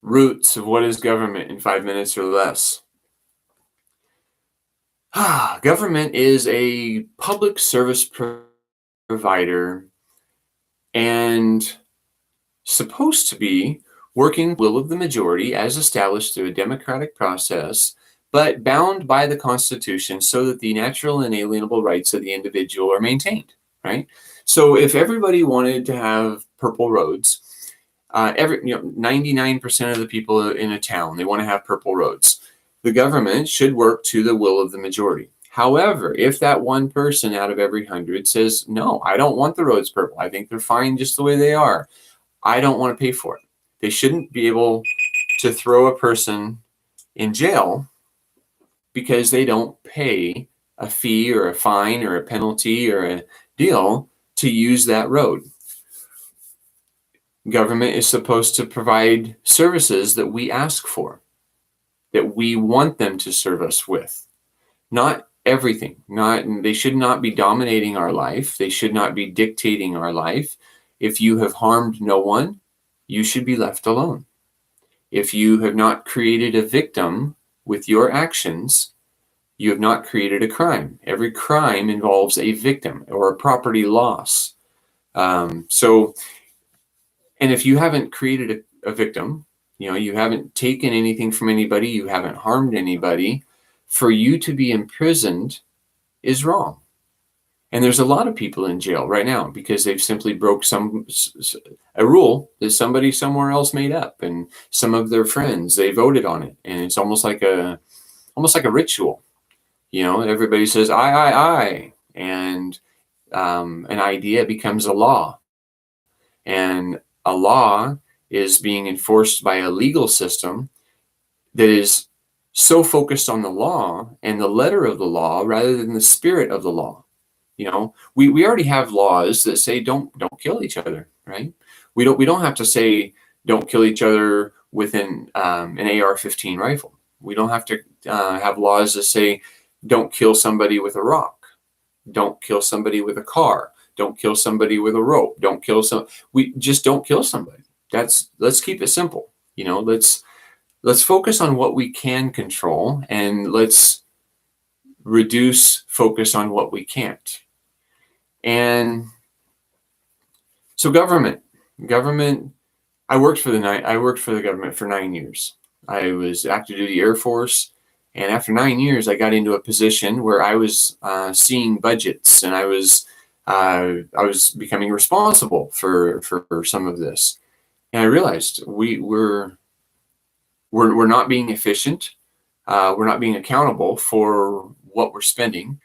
Roots of what is government in 5 minutes or less. Government is a public service provider and supposed to be working the will of the majority as established through a democratic process, but bound by the Constitution so that the natural and inalienable rights of the individual are maintained, right? So if everybody wanted to have purple roads, 99% of the people in a town, they want to have purple roads. The government should work to the will of the majority. However, if that one person out of every 100 says, no, I don't want the roads purple, I think they're fine just the way they are, I don't want to pay for it. They shouldn't be able to throw a person in jail because they don't pay a fee or a fine or a penalty or a deal to use that road. Government is supposed to provide services that we ask for, that we want them to serve us with. Not everything. They should not be dominating our life. They should not be dictating our life. If you have harmed no one, you should be left alone. If you have not created a victim with your actions, you have not created a crime. Every crime involves a victim or a property loss. And if you haven't created a victim, you haven't taken anything from anybody, you haven't harmed anybody, for you to be imprisoned is wrong. And there's a lot of people in jail right now because they've simply broke a rule that somebody somewhere else made up, and some of their friends, they voted on it, and it's almost like a ritual. Everybody says I, and an idea becomes a law, and a law is being enforced by a legal system that is so focused on the law and the letter of the law rather than the spirit of the law. We already have laws that say don't kill each other, right? We don't have to say don't kill each other with an AR-15 rifle. We don't have to have laws that say don't kill somebody with a rock, don't kill somebody with a car, don't kill somebody with a rope, we just don't kill somebody. Let's keep it simple. Let's focus on what we can control, and let's reduce focus on what we can't. And so government, I worked for the government for 9 years. I was active duty Air Force, and after 9 years, I got into a position where I was seeing budgets, and I was becoming responsible for some of this. And I realized we're not being efficient. We're not being accountable for what we're spending,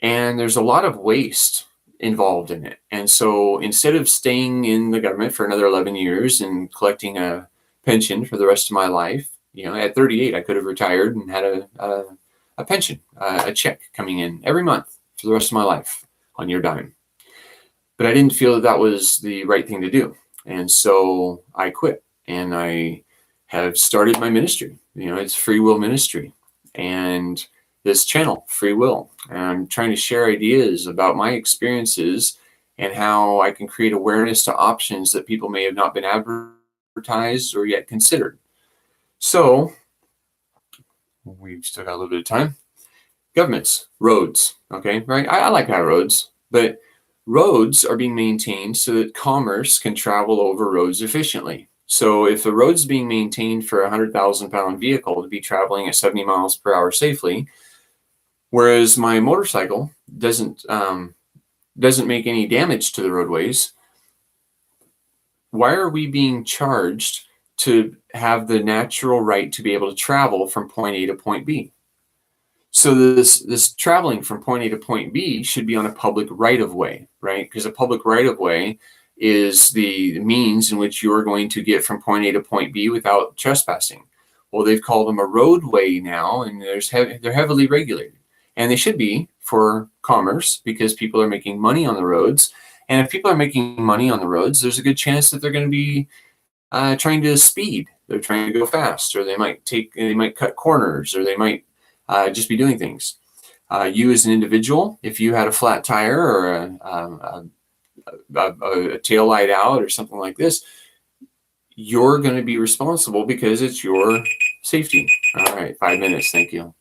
and there's a lot of waste involved in it. And so instead of staying in the government for another 11 years and collecting a pension for the rest of my life, at 38, I could have retired and had a pension, a check coming in every month for the rest of my life on your dime. But I didn't feel that was the right thing to do. And so I quit, and I have started my ministry. It's Free Will Ministry, and this channel, Free Will. And I'm trying to share ideas about my experiences and how I can create awareness to options that people may have not been advertised or yet considered. So we've still got a little bit of time. Governments, roads, okay, right? I like our roads, but roads are being maintained so that commerce can travel over roads efficiently. So if the road's being maintained for a 100,000-pound vehicle to be traveling at 70 miles per hour safely, whereas my motorcycle doesn't make any damage to the roadways, why are we being charged to have the natural right to be able to travel from point A to point B? So this traveling from point A to point B should be on a public right-of-way, right? Because a public right-of-way is the means in which you are going to get from point A to point B without trespassing. Well, they've called them a roadway now, and they're heavily regulated. And they should be for commerce because people are making money on the roads. And if people are making money on the roads, there's a good chance that they're going to be trying to speed. They're trying to go fast, or they might cut corners, or they might just be doing things. You as an individual, if you had a flat tire or a tail light out or something like this, you're going to be responsible because it's your safety. All right, 5 minutes. Thank you.